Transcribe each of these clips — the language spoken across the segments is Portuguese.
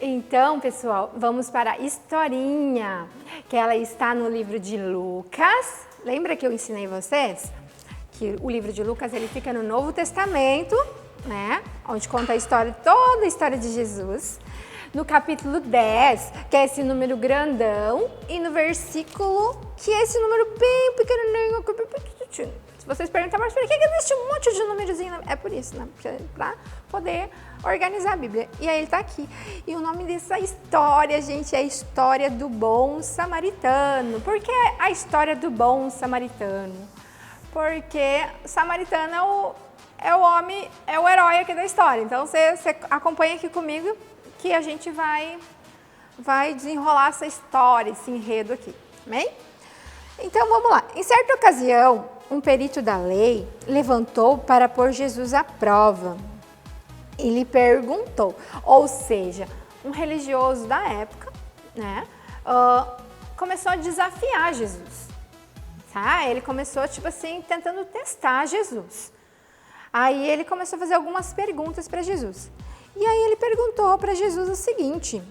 Então, pessoal, vamos para a historinha, que ela está no livro de Lucas. Lembra que eu ensinei vocês? Que o livro de Lucas, ele fica no Novo Testamento, né? Onde conta a história, toda a história de Jesus. No capítulo 10, que é esse número grandão, e no versículo, que é esse número bem pequenininho. Se vocês perguntarem, mas por que existe um monte de númerozinho? É por isso, né? Para poder organizar a Bíblia. E aí ele tá aqui. E o nome dessa história, gente, é a história do bom samaritano. Por que a história do bom samaritano? Porque o samaritano é o homem, é o herói aqui da história. Então você acompanha aqui comigo que a gente vai desenrolar essa história, esse enredo aqui. Amém? Então vamos lá. Em certa ocasião, um perito da lei levantou para pôr Jesus à prova. Ele perguntou, ou seja, um religioso da época, né, começou a desafiar Jesus. Tá? Ele começou, tipo assim, tentando testar Jesus. Aí ele começou a fazer algumas perguntas para Jesus. E aí ele perguntou para Jesus o seguinte: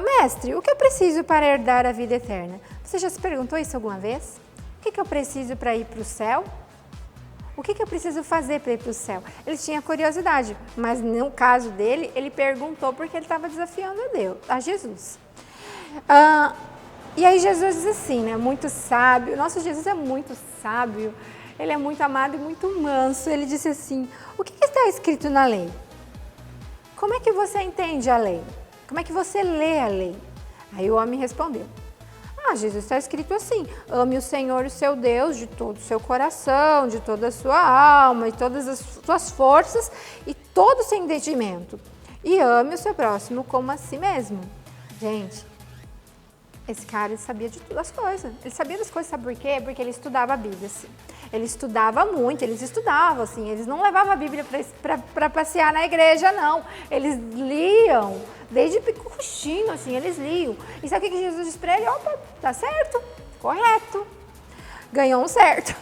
mestre, o que eu preciso para herdar a vida eterna? Você já se perguntou isso alguma vez? O que eu preciso para ir para o céu? O que eu preciso fazer para ir para o céu? Ele tinha curiosidade, mas no caso dele, ele perguntou porque ele estava desafiando a Jesus. E aí Jesus diz assim, né, muito sábio, nosso Jesus é muito sábio, ele é muito amado e muito manso. Ele disse assim: o que está escrito na lei? Como é que você entende a lei? Como é que você lê a lei? Aí o homem respondeu: Jesus, está escrito assim: ame o Senhor, o seu Deus, de todo o seu coração, de toda a sua alma, e todas as suas forças, e todo o seu entendimento. E ame o seu próximo como a si mesmo. Gente, esse cara, ele sabia de todas as coisas. Ele sabia das coisas, sabe por quê? Porque ele estudava a Bíblia, assim. Ele estudava muito, eles estudavam, assim. Eles não levavam a Bíblia para passear na igreja, não. Eles liam, desde picuchinho, assim, eles liam. E sabe o que Jesus disse para ele? Opa, tá certo, correto. Ganhou um certo.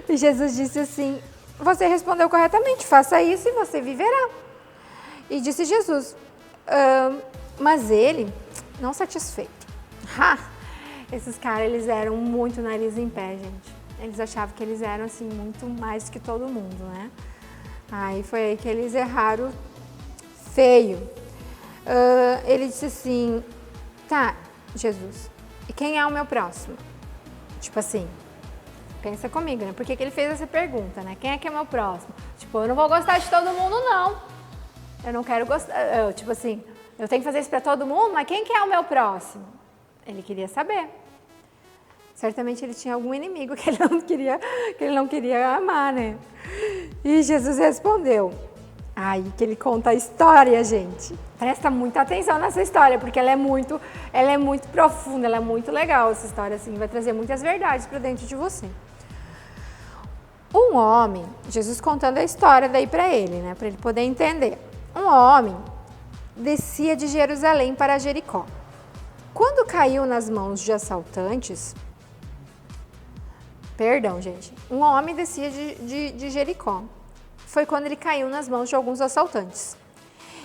E Jesus disse assim: você respondeu corretamente, faça isso e você viverá. E disse Jesus: mas ele, não satisfeito. Esses caras, eles eram muito nariz em pé, gente. Eles achavam que eles eram, assim, muito mais que todo mundo, né? Aí foi aí que eles erraram feio. Ele disse assim: tá, Jesus, e quem é o meu próximo? Tipo assim, pensa comigo, né? Por que ele fez essa pergunta, né? Quem é que é meu próximo? Tipo, eu não vou gostar de todo mundo, não. Eu não quero gostar, tipo assim, eu tenho que fazer isso pra todo mundo, mas quem que é o meu próximo? Ele queria saber. Certamente ele tinha algum inimigo que ele não queria amar, né? E Jesus respondeu. Aí que ele conta a história, gente. Presta muita atenção nessa história, porque ela é muito profunda, ela é muito legal, essa história, assim, vai trazer muitas verdades para dentro de você. Um homem, Jesus contando a história daí para ele, né, para ele poder entender. Um homem descia de Jerusalém para Jericó. Quando caiu nas mãos de assaltantes, um homem descia de Jericó. Foi quando ele caiu nas mãos de alguns assaltantes.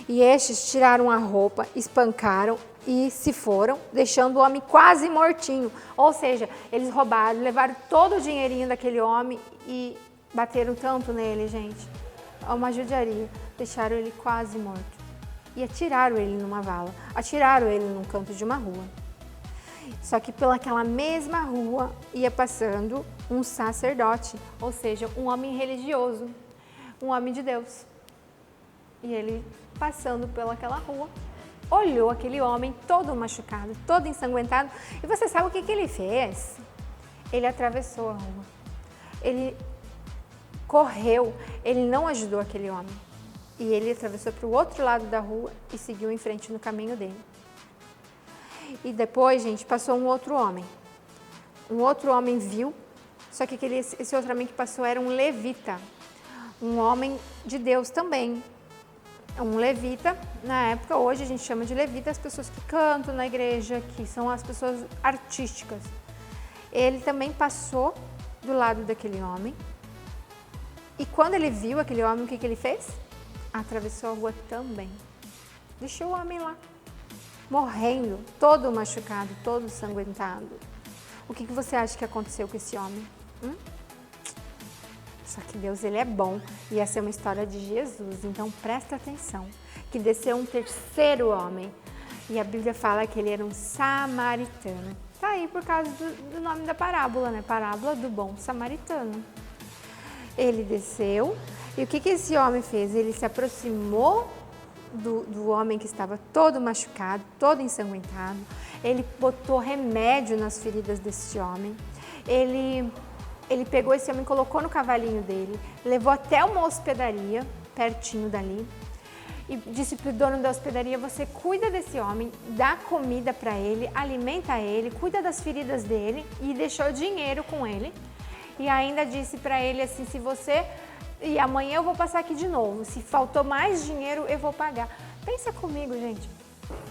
E estes tiraram a roupa, espancaram e se foram, deixando o homem quase mortinho. Ou seja, eles roubaram, levaram todo o dinheirinho daquele homem e bateram tanto nele, gente. É uma judiaria. Deixaram ele quase morto. E atiraram ele numa vala, atiraram ele num canto de uma rua. Só que pelaquela mesma rua ia passando um sacerdote, ou seja, um homem religioso, um homem de Deus. E ele, passando pelaquela rua, olhou aquele homem todo machucado, todo ensanguentado. E você sabe o que ele fez? Ele atravessou a rua. Ele correu, ele não ajudou aquele homem. E ele atravessou para o outro lado da rua e seguiu em frente no caminho dele. E depois, gente, passou um outro homem. Um outro homem viu, só que esse outro homem que passou era um levita. Um homem de Deus também. Um levita, na época, hoje a gente chama de levita as pessoas que cantam na igreja, que são as pessoas artísticas. Ele também passou do lado daquele homem. E quando ele viu aquele homem, o que ele fez? Atravessou a rua também. Deixou o homem lá, morrendo, todo machucado, todo sanguentado. O que você acha que aconteceu com esse homem? Só que Deus, ele é bom, e essa é uma história de Jesus, então presta atenção, que desceu um terceiro homem, e a Bíblia fala que ele era um samaritano. Tá aí por causa do nome da parábola, né? Parábola do bom samaritano. Ele desceu, e o que esse homem fez? Ele se aproximou do homem que estava todo machucado, todo ensanguentado. Ele botou remédio nas feridas desse homem. Ele pegou esse homem, colocou no cavalinho dele, levou até uma hospedaria, pertinho dali, e disse para o dono da hospedaria: você cuida desse homem, dá comida para ele, alimenta ele, cuida das feridas dele, e deixou dinheiro com ele. E ainda disse para ele assim: se você... E amanhã eu vou passar aqui de novo. Se faltou mais dinheiro, eu vou pagar. Pensa comigo, gente.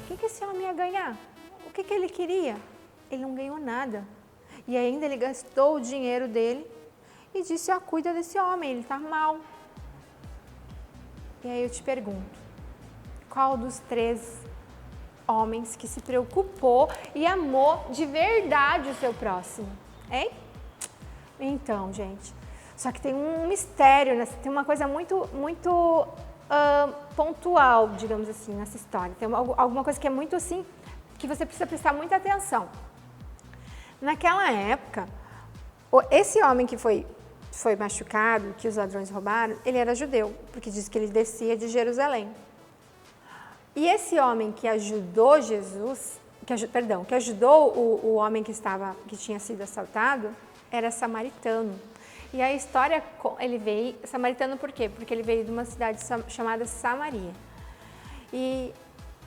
O que esse homem ia ganhar? O que ele queria? Ele não ganhou nada. E ainda ele gastou o dinheiro dele e disse: cuida desse homem, ele está mal. E aí eu te pergunto, qual dos 3 homens que se preocupou e amou de verdade o seu próximo? Hein? Então, gente... Só que tem um mistério, né? Tem uma coisa muito pontual, digamos assim, nessa história. Tem alguma coisa que é muito assim, que você precisa prestar muita atenção. Naquela época, esse homem que foi machucado, que os ladrões roubaram, ele era judeu, porque diz que ele descia de Jerusalém. E esse homem que ajudou Jesus, que ajudou o homem que tinha sido assaltado, era samaritano. E a história, ele veio, samaritano por quê? Porque ele veio de uma cidade chamada Samaria. E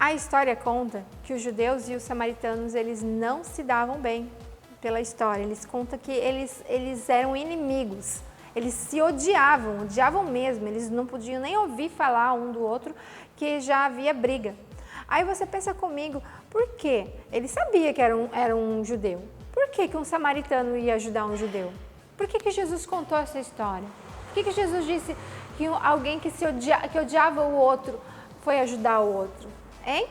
a história conta que os judeus e os samaritanos, eles não se davam bem pela história. Eles contam que eles eram inimigos, eles se odiavam mesmo, eles não podiam nem ouvir falar um do outro, que já havia briga. Aí você pensa comigo, por quê? Ele sabia que era um judeu. Por que um samaritano ia ajudar um judeu? Por que Jesus contou essa história? Por que Jesus disse que alguém que odiava o outro foi ajudar o outro? Hein?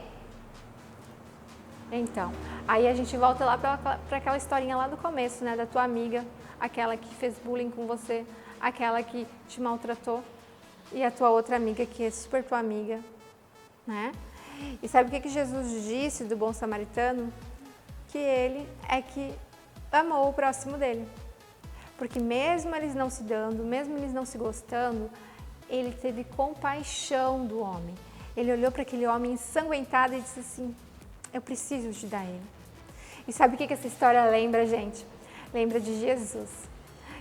Então, aí a gente volta lá para aquela historinha lá do começo, né? Da tua amiga, aquela que fez bullying com você, aquela que te maltratou, e a tua outra amiga que é super tua amiga, né? E sabe o que Jesus disse do bom samaritano? Que ele é que amou o próximo dele. Porque mesmo eles não se dando, mesmo eles não se gostando, ele teve compaixão do homem. Ele olhou para aquele homem ensanguentado e disse assim: eu preciso ajudar ele. E sabe o que essa história lembra, gente? Lembra de Jesus.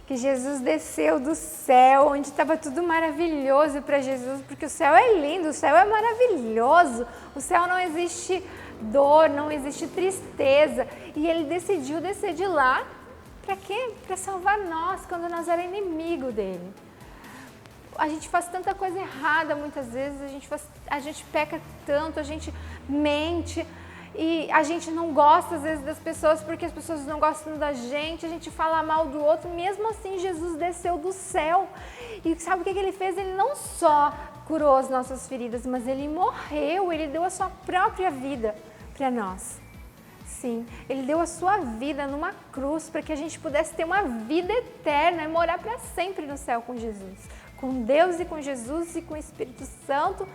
Que Jesus desceu do céu, onde estava tudo maravilhoso para Jesus, porque o céu é lindo, o céu é maravilhoso. O céu não existe dor, não existe tristeza. E ele decidiu descer de lá. Para quê? Para salvar nós, quando nós éramos inimigo dele. A gente faz tanta coisa errada muitas vezes, a gente peca tanto, a gente mente e a gente não gosta às vezes das pessoas porque as pessoas não gostam da gente, a gente fala mal do outro. Mesmo assim, Jesus desceu do céu e sabe o que ele fez? Ele não só curou as nossas feridas, mas ele morreu, ele deu a sua própria vida para nós. Sim, ele deu a sua vida numa cruz para que a gente pudesse ter uma vida eterna e morar para sempre no céu com Jesus. Com Deus e com Jesus e com o Espírito Santo.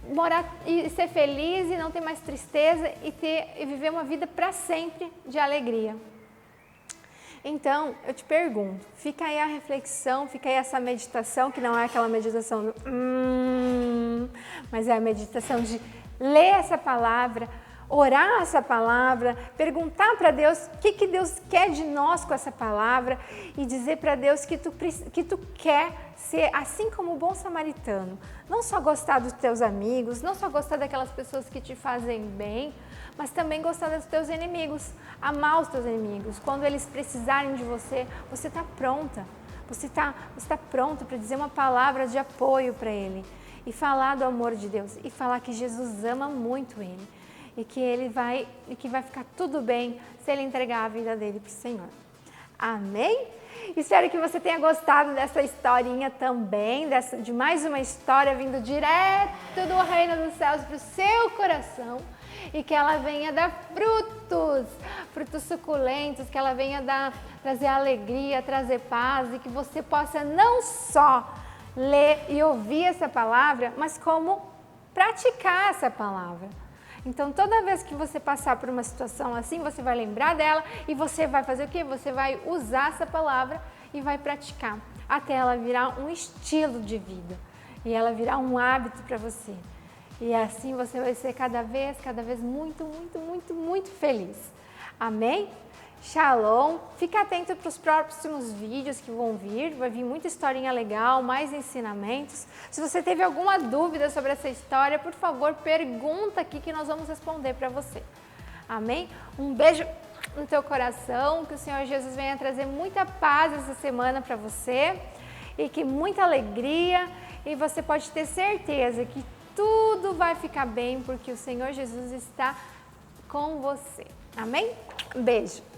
Morar e ser feliz e não ter mais tristeza e viver uma vida para sempre de alegria. Então, eu te pergunto, fica aí a reflexão, fica aí essa meditação, que não é aquela meditação do mas é a meditação de ler essa palavra, orar essa palavra, perguntar para Deus o que Deus quer de nós com essa palavra e dizer para Deus que tu quer ser assim como o bom samaritano. Não só gostar dos teus amigos, não só gostar daquelas pessoas que te fazem bem, mas também gostar dos teus inimigos, amar os teus inimigos. Quando eles precisarem de você, você está pronta. Você está pronto para dizer uma palavra de apoio para ele e falar do amor de Deus e falar que Jesus ama muito ele. E que vai ficar tudo bem se ele entregar a vida dele para o Senhor. Amém? Espero que você tenha gostado dessa historinha também, de mais uma história vindo direto do reino dos céus para o seu coração e que ela venha dar frutos suculentos, que ela venha trazer alegria, trazer paz e que você possa não só ler e ouvir essa palavra, mas como praticar essa palavra. Então, toda vez que você passar por uma situação assim, você vai lembrar dela e você vai fazer o quê? Você vai usar essa palavra e vai praticar até ela virar um estilo de vida e ela virar um hábito para você. E assim você vai ser cada vez muito, muito, muito, muito feliz. Amém? Shalom! Fica atento para os próximos vídeos que vão vir, vai vir muita historinha legal, mais ensinamentos. Se você teve alguma dúvida sobre essa história, por favor, pergunta aqui que nós vamos responder para você. Amém? Um beijo no teu coração, que o Senhor Jesus venha trazer muita paz essa semana para você e que muita alegria, e você pode ter certeza que tudo vai ficar bem porque o Senhor Jesus está com você. Amém? Um beijo!